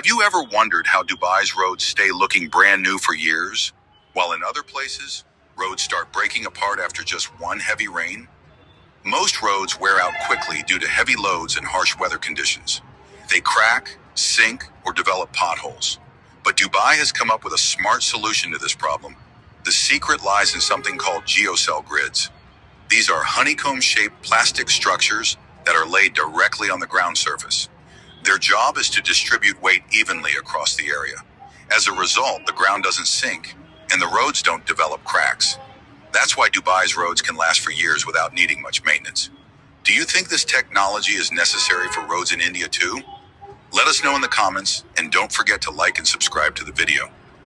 Have you ever wondered how Dubai's roads stay looking brand new for years, while in other places, roads start breaking apart after just one heavy rain? Most roads wear out quickly due to heavy loads and harsh weather conditions. They crack, sink, or develop potholes. But Dubai has come up with a smart solution to this problem. The secret lies in something called geocell grids. These are honeycomb-shaped plastic structures that are laid directly on the ground surface. Their job is to distribute weight evenly across the area. As a result, the ground doesn't sink, and the roads don't develop cracks. That's why Dubai's roads can last for years without needing much maintenance. Do you think this technology is necessary for roads in India too? Let us know in the comments, and don't forget to like and subscribe to the video.